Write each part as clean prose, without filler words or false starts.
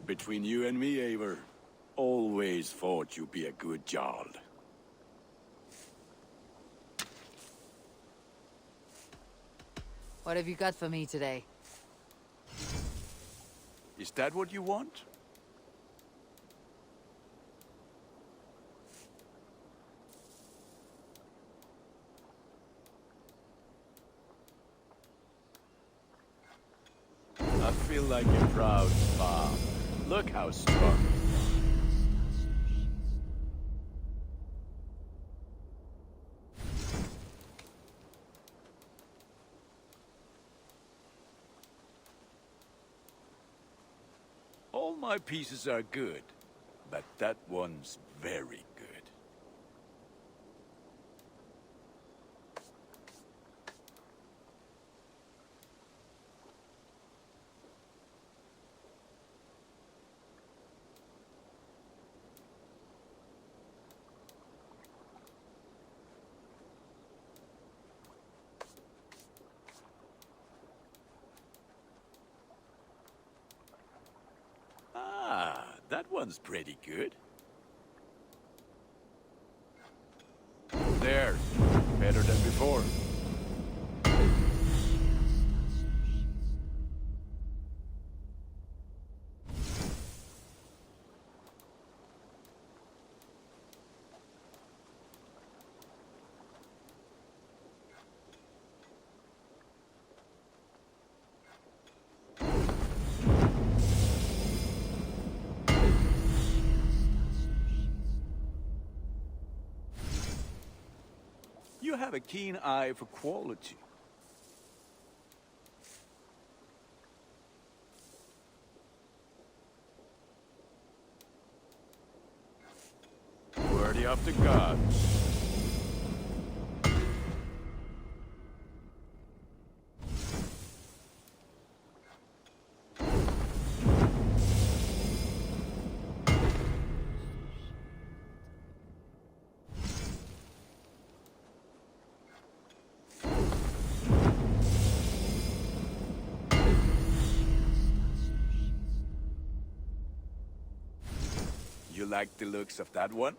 Between you and me, Eivor, always thought you'd be a good Jarl. What have you got for me today? Is that what you want? I feel like a proud father. Look how strong you are. All my pieces are good, but that one's very good. Ah, that one's pretty good. There, better than before. You have a keen eye for quality. Worthy of the gods. You like the looks of that one?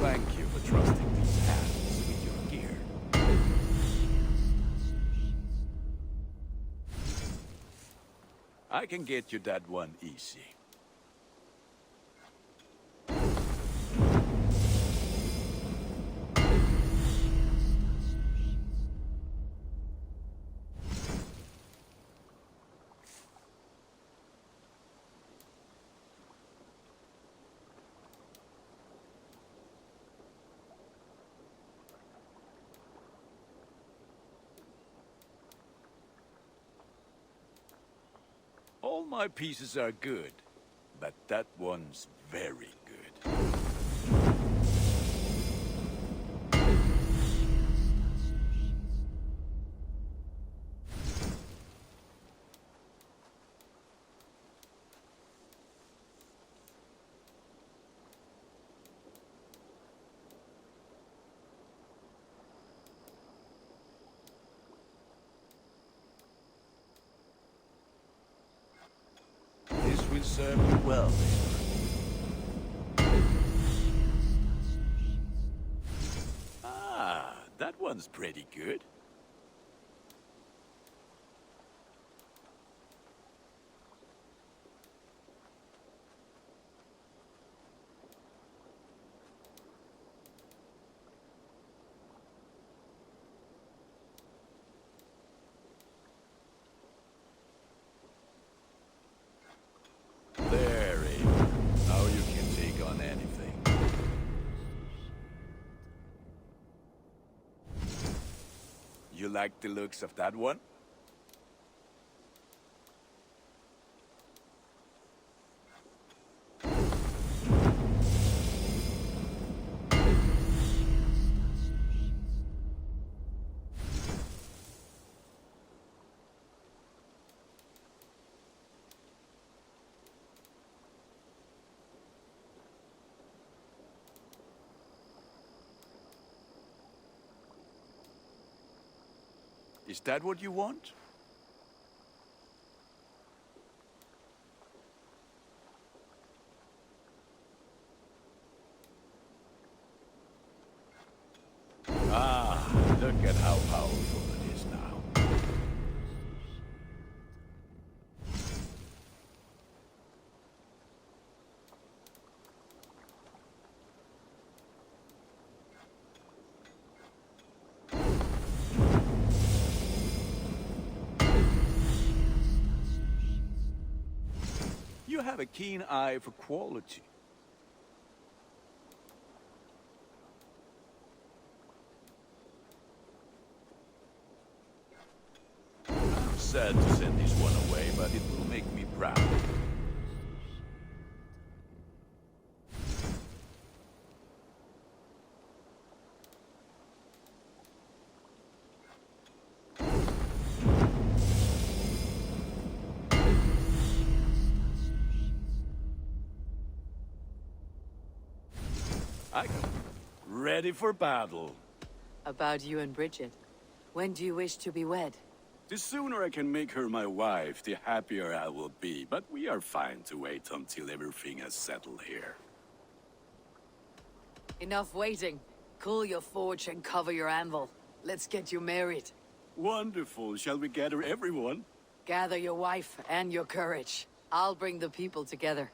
Thank you for trusting these hands with your gear. I can get you that one easy. All my pieces are good, but that one's very good. This will serve you well, Eivor. Ah, that one's pretty good. There, Eivor. Now you can take on anything. You like the looks of that one? Is that what you want? Ah, look at how powerful it is now. You have a keen eye for quality. I'm sad to send this one away, but it will make me proud. I'm ready for battle. About you and Bridget. When do you wish to be wed? The sooner I can make her my wife, the happier I will be. But we are fine to wait until everything has settled here. Enough waiting. Cool your forge and cover your anvil. Let's get you married. Wonderful. Shall we gather everyone? Gather your wife and your courage. I'll bring the people together.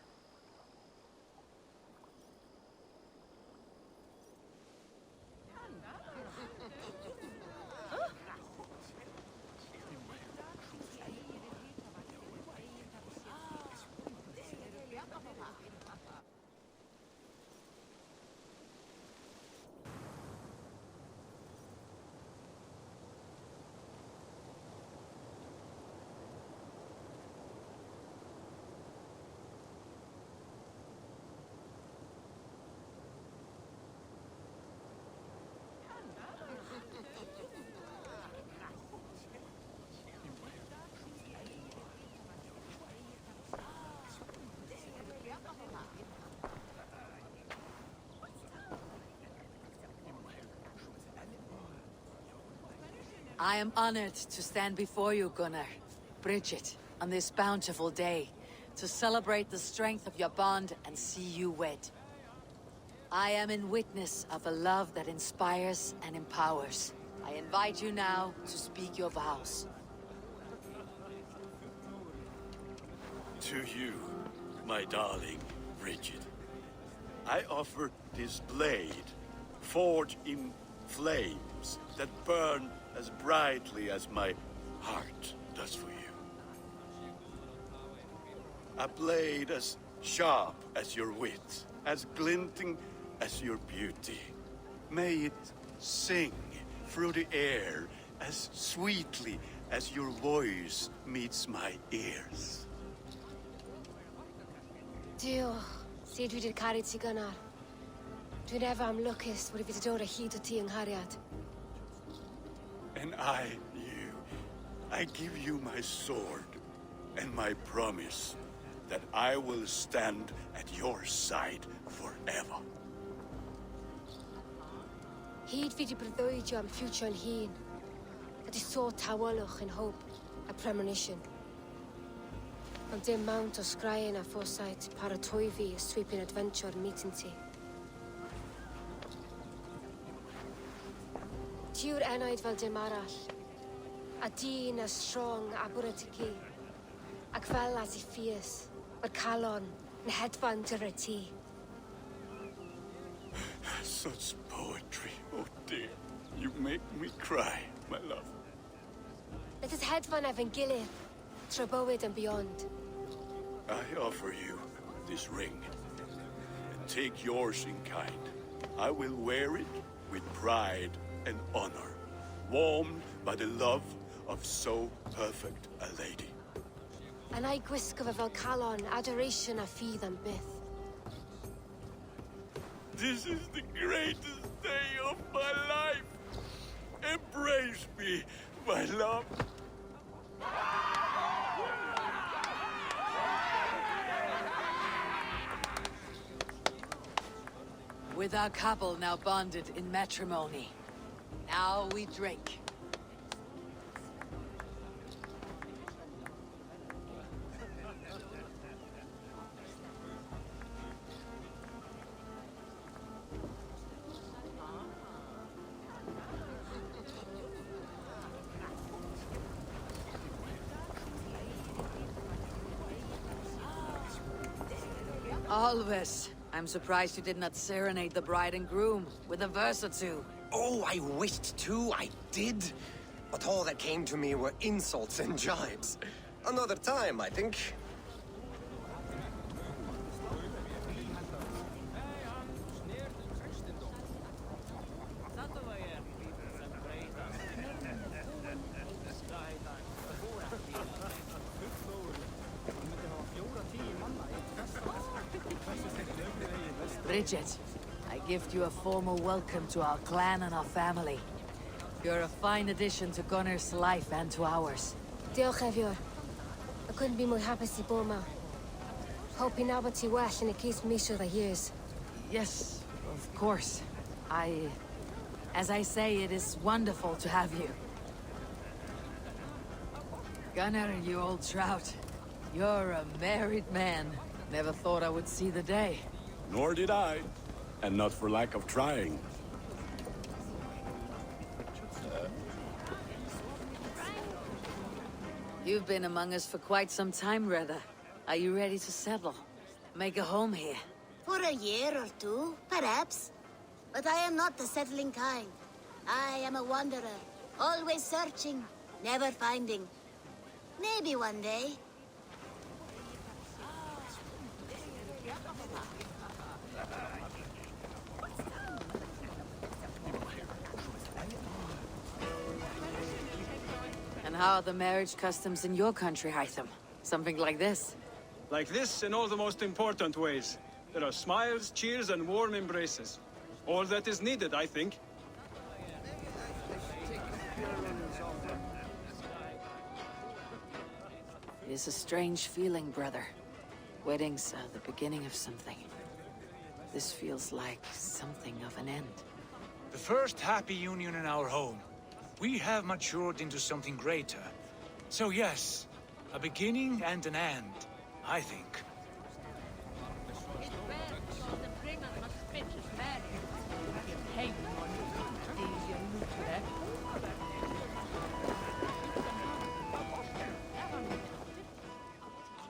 I am honored to stand before you, Gunnar, Bridget, on this bountiful day, to celebrate the strength of your bond and see you wed. I am in witness of a love that inspires and empowers. I invite you now to speak your vows. To you, my darling Bridget, I offer this blade, forged in flames that burn as brightly as my heart does for you. A blade as sharp as your wit, as glinting as your beauty. May it sing through the air as sweetly as your voice meets my ears. Dio, syd dwi 'di'r caru ti gynnar. Dwi'n efo am lwcus bod I fi 'di dod o hyd o ti yng nghariad. And I give you my sword and my promise that I will stand at your side forever. Hyd fi 'di breuddwydio am ffiwtio yn hun. A di so tawelwch yn hope a premonition. Ond dim mount o sgraen a foresight paratoi fi a sweeping adventure meeting ti. Tiw'r enaid fel dim arall. A dyn as strong a bwratici. Ac fel as I ffies, mae'r calon yn hedfan dyr y ti. Such poetry, oh dear. You make me cry, my love. Let us hedfan efo'n gilydd, tro bywyd and beyond. I offer you this ring, and take yours in kind. I will wear it with pride and honor, warmed by the love of so perfect a lady. And I gwisgo fe fel calon, adoration a ffydd am byth. This is the greatest day of my life. Embrace me, my love. With our couple now bonded in matrimony, now we drink. Always. I'm surprised you did not serenade the bride and groom with a verse or two. Oh, I wished to, I did. But all that came to me were insults and jibes. Another time, I think. Bridget, I gift you a formal welcome to our clan and our family. You're a fine addition to Gunnar's life and to ours. Diolch Evior. I couldn't be more happy to be ma. Hoping now but well and it keeps me sure the years. Yes, of course. As I say, it is wonderful to have you. Gunnar, you old trout. You're a married man. Never thought I would see the day. Nor did I. And not for lack of trying. You've been among us for quite some time, Reda. Are you ready to settle? Make a home here? For a year or two, perhaps. But I am not the settling kind. I am a wanderer, always searching, never finding. Maybe one day. And how are the marriage customs in your country, Hytham? Something like this? Like this in all the most important ways. There are smiles, cheers, and warm embraces. All that is needed, I think. It is a strange feeling, brother. Weddings are the beginning of something. This feels like something of an end. The first happy union in our home. We have matured into something greater. So yes, a beginning and an end, I think.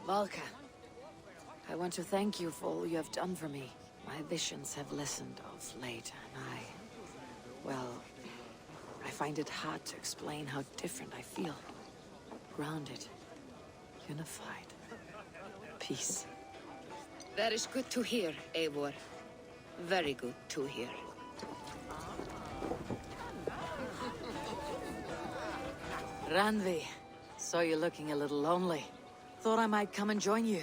Valka, I want to thank you for all you have done for me. My visions have lessened of late, and well, I find it hard to explain how different I feel. Grounded, unified, peace. That is good to hear, Eivor. Very good to hear. Randvi, saw you looking a little lonely. Thought I might come and join you.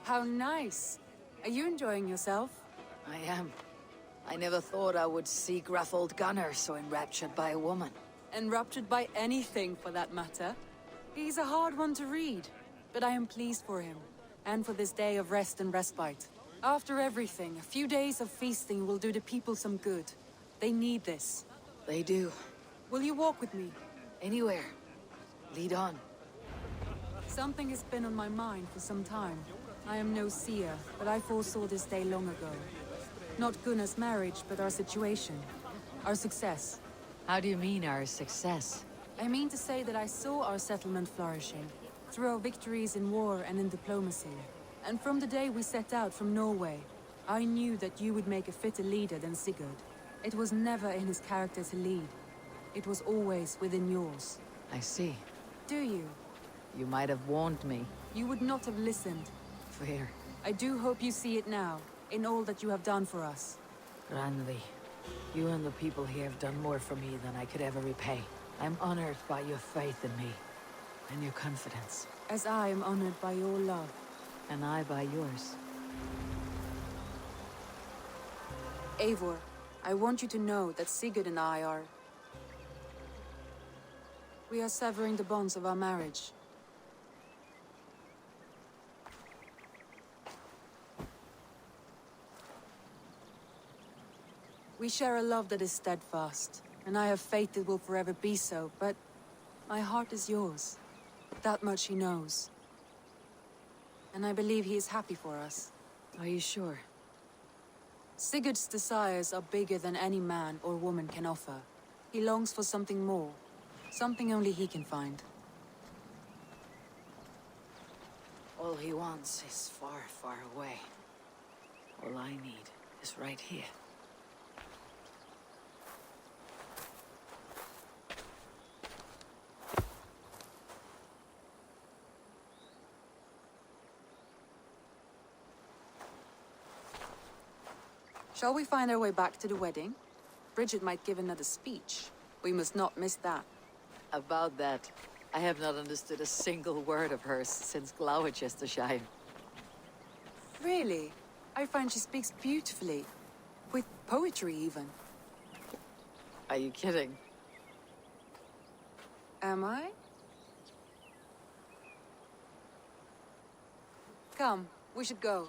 How nice. Are you enjoying yourself? I am. I never thought I would see gruff old Gunnar so enraptured by a woman. Enraptured by anything, for that matter. He's a hard one to read, but I am pleased for him, and for this day of rest and respite. After everything, a few days of feasting will do the people some good. They need this. They do. Will you walk with me? Anywhere. Lead on. Something has been on my mind for some time. I am no seer, but I foresaw this day long ago. Not Gunnar's marriage, but our situation. Our success. How do you mean our success? I mean to say that I saw our settlement flourishing, through our victories in war and in diplomacy. And from the day we set out from Norway, I knew that you would make a fitter leader than Sigurd. It was never in his character to lead. It was always within yours. I see. Do you? You might have warned me. You would not have listened. Fair. I do hope you see it now, in all that you have done for us. Randvi, you and the people here have done more for me than I could ever repay. I'm honored by your faith in me, and your confidence. As I am honored by your love. And I by yours. Eivor, I want you to know that Sigurd and I are... We are severing the bonds of our marriage. We share a love that is steadfast, and I have faith it will forever be so, but my heart is yours. That much he knows. And I believe he is happy for us. Are you sure? Sigurd's desires are bigger than any man or woman can offer. He longs for something more, something only he can find. All he wants is far, far away. I need is right here. Shall we find our way back to the wedding? Bridget might give another speech. We must not miss that. About that, I have not understood a single word of hers since Gloucestershire. Really? I find she speaks beautifully. With poetry, even. Are you kidding? Am I? Come, we should go.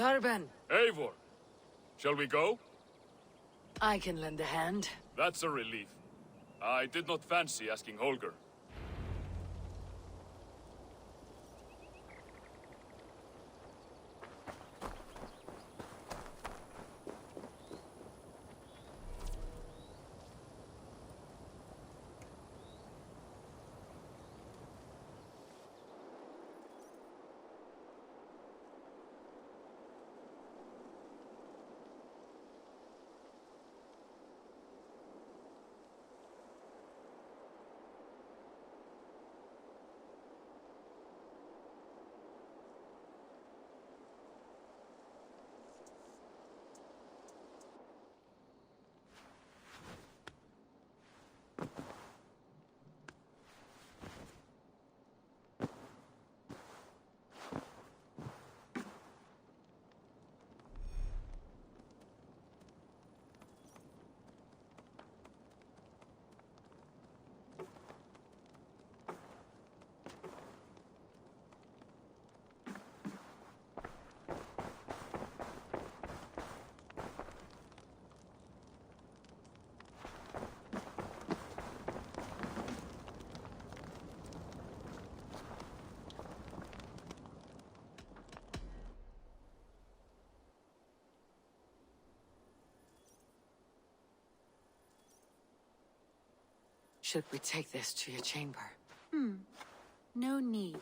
Tarban, Eivor, shall we go? I can lend a hand. That's a relief. I did not fancy asking Holger. Should we take this to your chamber? No need.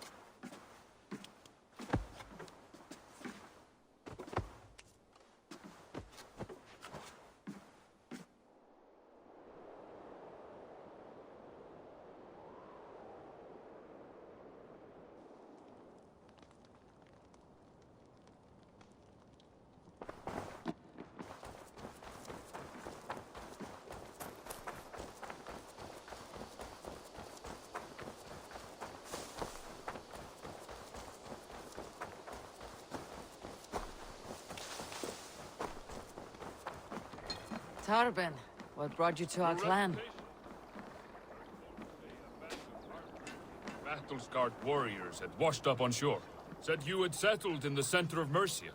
Tarbin, what brought you to our clan? Battle-scarred warriors had washed up on shore. Said you had settled in the center of Mercia,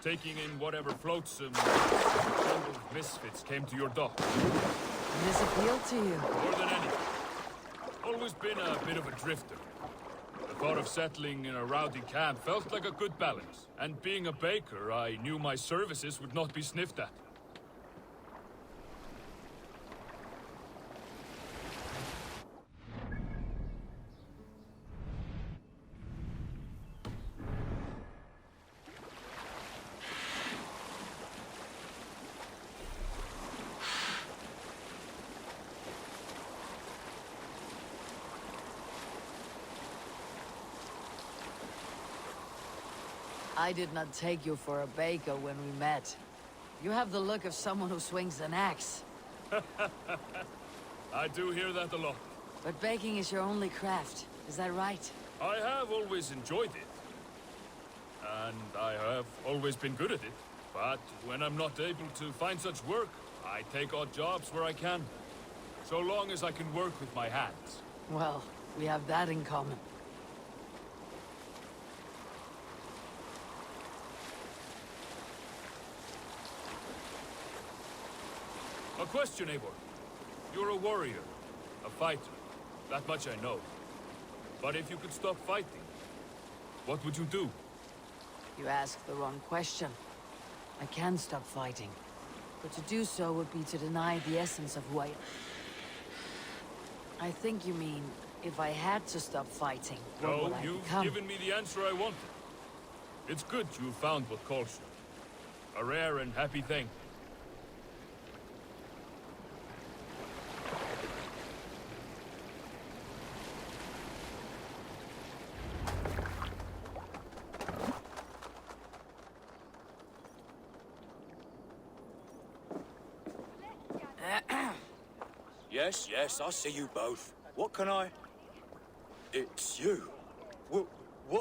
taking in whatever flotsam jungle misfits came to your dock. And this appealed to you? More than anything. Always been a bit of a drifter. The thought of settling in a rowdy camp felt like a good balance. And being a baker, I knew my services would not be sniffed at. I did not take you for a baker when we met. You have the look of someone who swings an axe. I do hear that a lot. But baking is your only craft, is that right? I have always enjoyed it. And I have always been good at it. But when I'm not able to find such work, I take odd jobs where I can. So long as I can work with my hands. Well, we have that in common. A question, Eivor. You're a warrior, a fighter. That much I know. But if you could stop fighting, what would you do? You asked the wrong question. I can stop fighting. But to do so would be to deny the essence of who I am. I think you mean, if I had to stop fighting, what would No, I you've become? given me the answer I wanted. It's good you found what calls you. A rare and happy thing. Yes, I see you both. What can I... It's you. What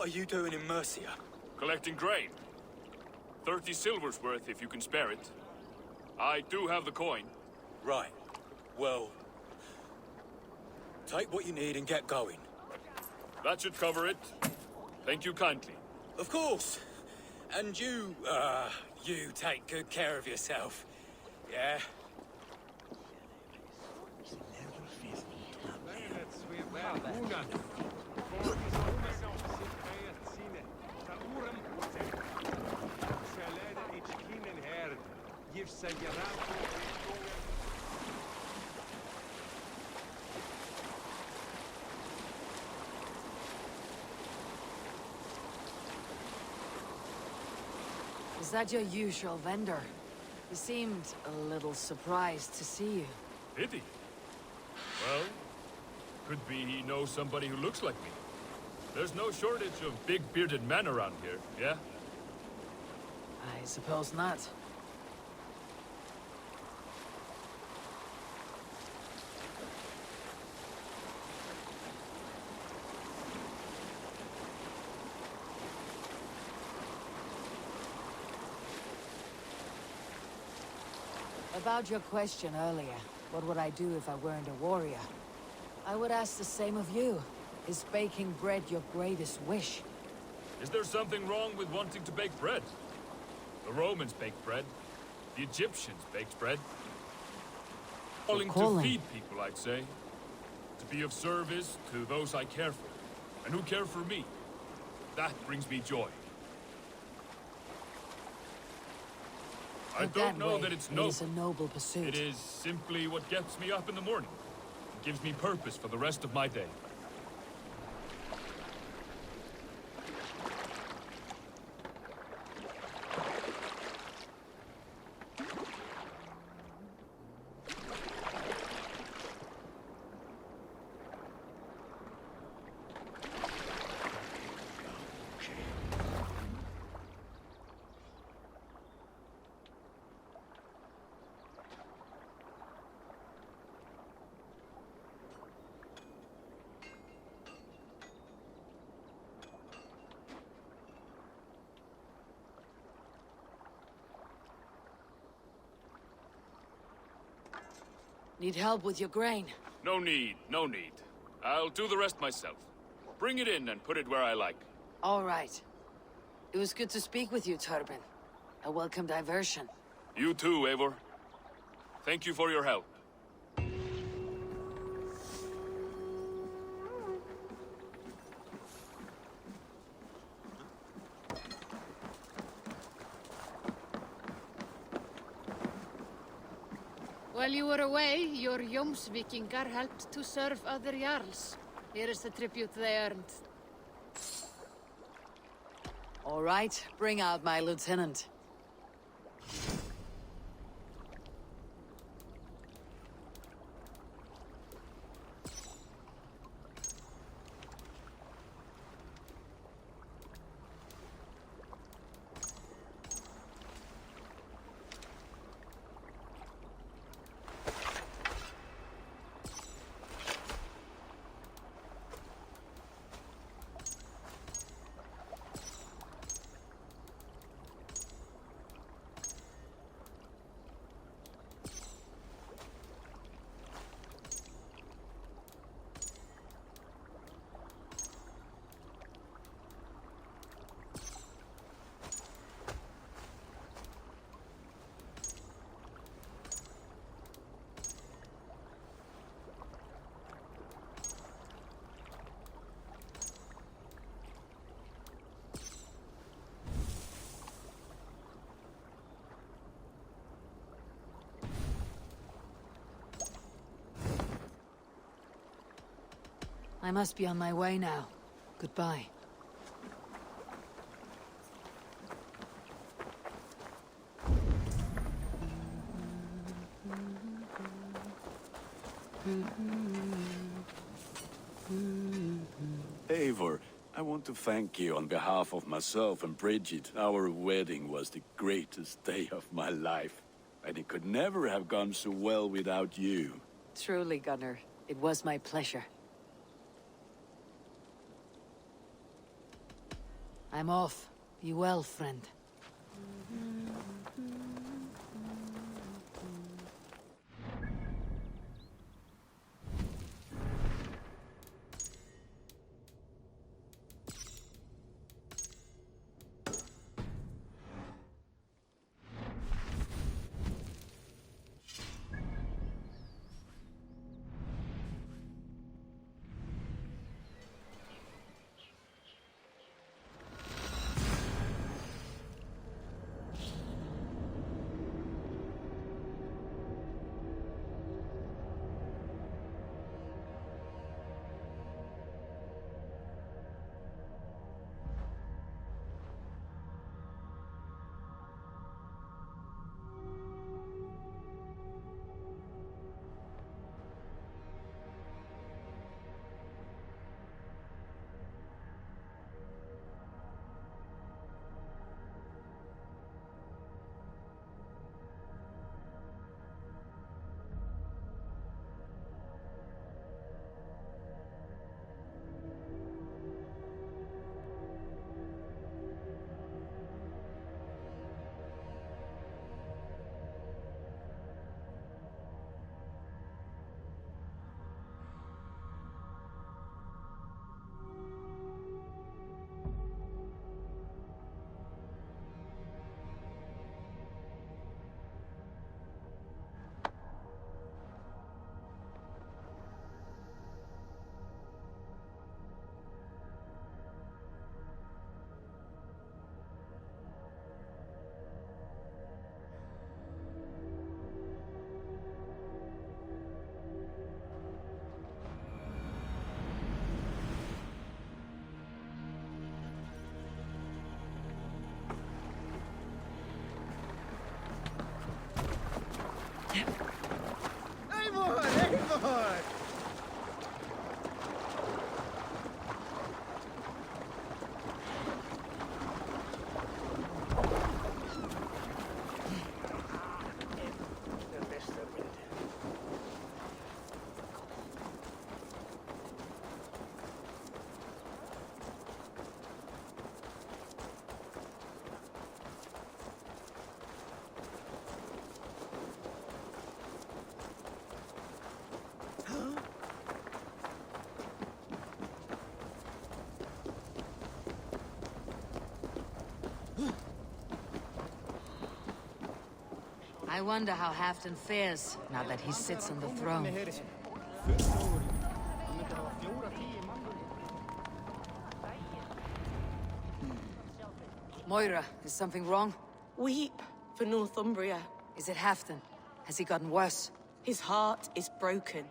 are you doing in Mercia? Collecting grain. 30 silver's worth if you can spare it. I do have the coin. Right. Well... Take what you need and get going. That should cover it. Thank you kindly. Of course. And you take good care of yourself. Yeah? Is that your usual vendor? He seemed a little surprised to see you. Did he? Well, could be he knows somebody who looks like me. There's no shortage of big bearded men around here, yeah? I suppose not. About your question earlier, what would I do if I weren't a warrior? I would ask the same of you. Is baking bread your greatest wish? Is there something wrong with wanting to bake bread? The Romans baked bread. The Egyptians baked bread. Calling to feed people, I'd say. To be of service to those I care for. And who care for me. That brings me joy. I don't know that it's noble. It is a noble pursuit. It is simply what gets me up in the morning. gives me purpose for the rest of my day. Need help with your grain? No need, no need. I'll do the rest myself. Bring it in and put it where I like. All right. It was good to speak with you, Turbin. A welcome diversion. You too, Eivor. Thank you for your help. While you were away, your Jomsvikingar helped to serve other Jarls. Here is the tribute they earned. All right, bring out my lieutenant. I must be on my way now. Goodbye. Eivor, I want to thank you on behalf of myself and Bridget. Our wedding was the greatest day of my life, and it could never have gone so well without you. Truly, Gunnar. It was my pleasure. I'm off. Be well, friend. I wonder how Halfdan fares now that he sits on the throne. Moira, is something wrong? Weep for Northumbria. Is it Halfdan? Has he gotten worse? His heart is broken.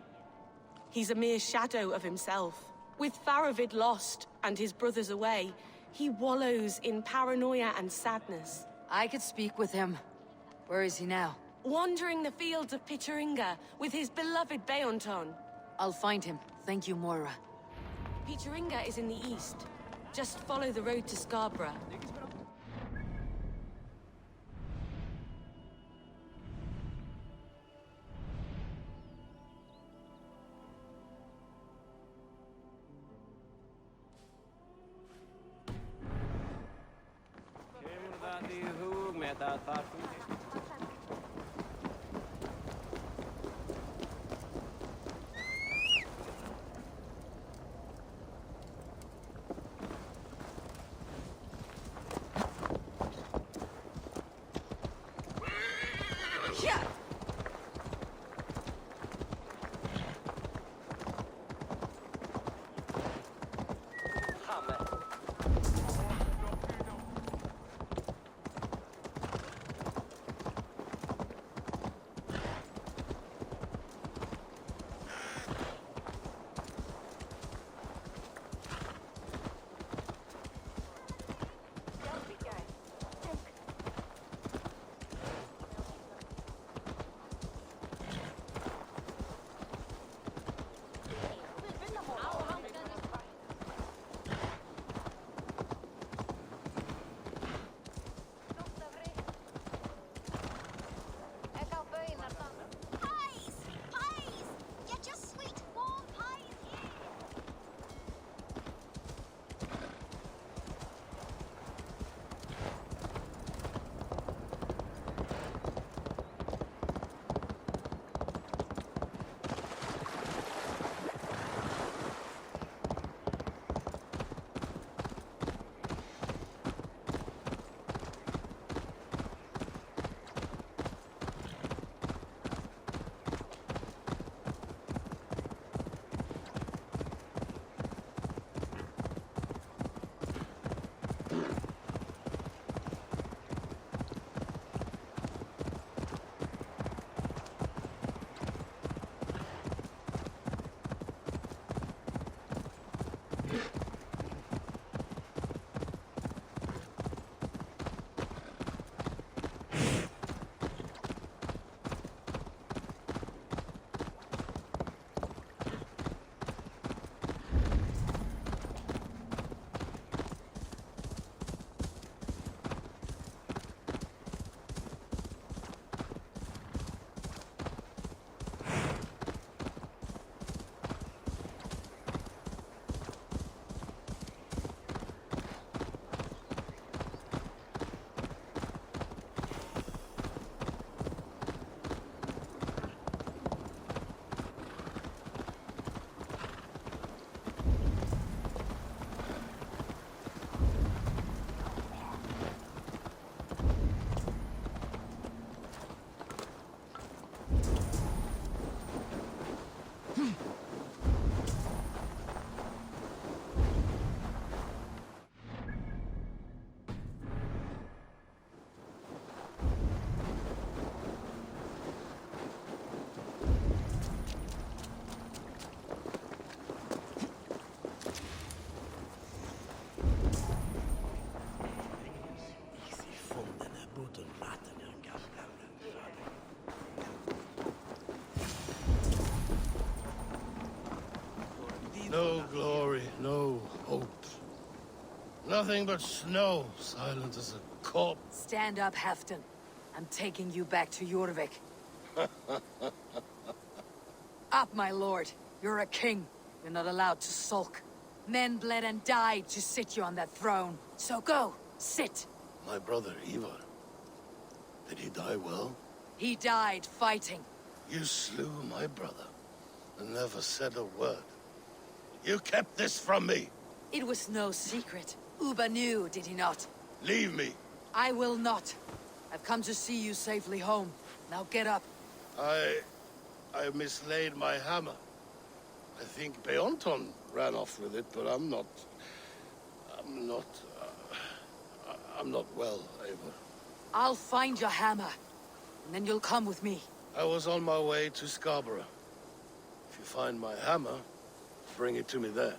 He's a mere shadow of himself. With Faravid lost and his brothers away, he wallows in paranoia and sadness. I could speak with him. Where is he now? Wandering the fields of Pitaringa with his beloved Beonton. I'll find him. Thank you, Moira. Pitaringa is in the east. Just follow the road to Scarborough. No glory, no hope. Nothing but snow, silent as a corpse. Stand up, Halfdan. I'm taking you back to Jorvik. Up, my lord. You're a king. You're not allowed to sulk. Men bled and died to sit you on that throne. So go, sit. My brother, Ivar. Did he die well? He died fighting. You slew my brother, and never said a word. You kept this from me. It was no secret. Uba knew, did he not? Leave me. I will not. I've come to see you safely home. Now get up. I mislaid my hammer. I think Beonton ran off with it, but I'm not well, Eivor. I'll find your hammer, and then you'll come with me. I was on my way to Scarborough. If you find my hammer, bring it to me there.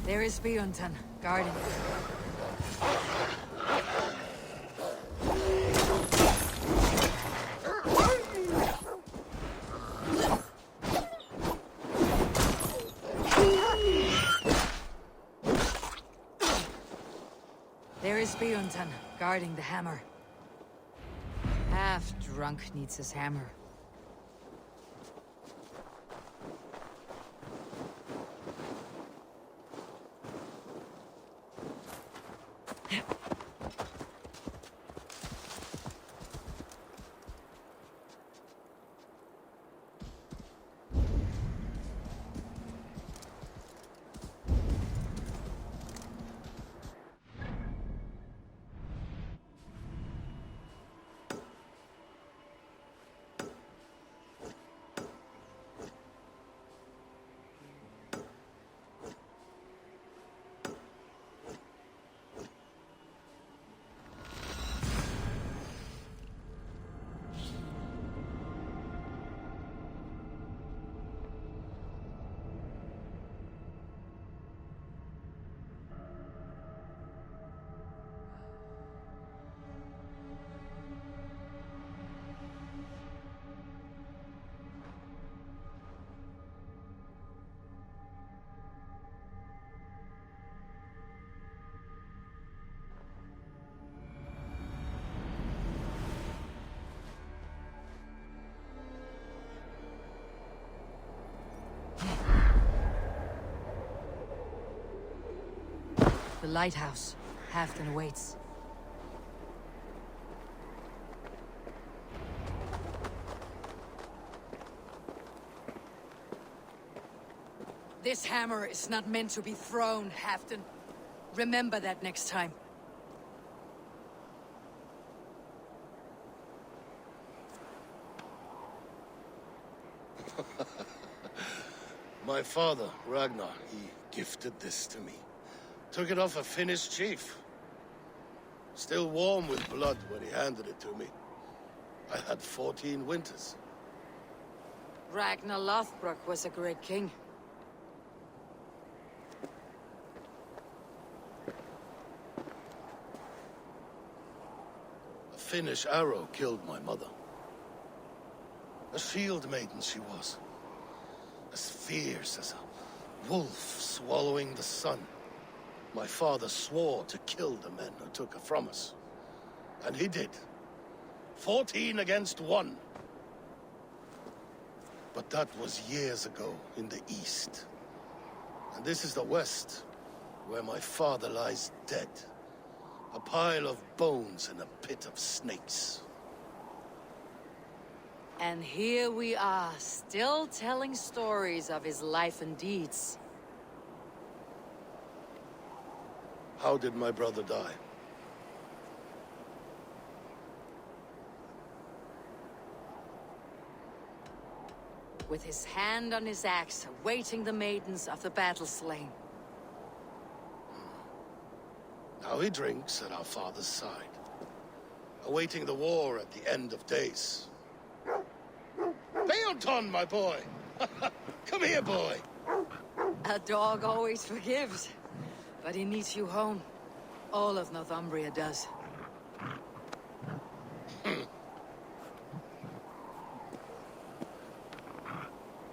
There is Beonton, guarding. There is Beonton, guarding the hammer. Half drunk needs his hammer. The lighthouse. Halfdan awaits. This hammer is not meant to be thrown, Halfdan. Remember that next time. My father, Ragnar, he gifted this to me. Took it off a Finnish chief. Still warm with blood when he handed it to me. I had 14 winters. Ragnar Lothbrok was a great king. A Finnish arrow killed my mother. A shield maiden she was. As fierce as a wolf swallowing the sun. My father swore to kill the men who took her from us. And he did. 14 against 1. But that was years ago in the east. And this is the west, where my father lies dead. A pile of bones in a pit of snakes. And here we are, still telling stories of his life and deeds. How did my brother die? with his hand on his axe, awaiting the maidens of the battle slain. Now he drinks at our father's side, awaiting the war at the end of days. Beoton, my boy! Come here, boy! A dog always forgives, but he needs you home. All of Northumbria does.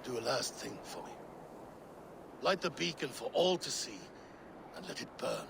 Do a last thing for me. Light the beacon for all to see, and let it burn.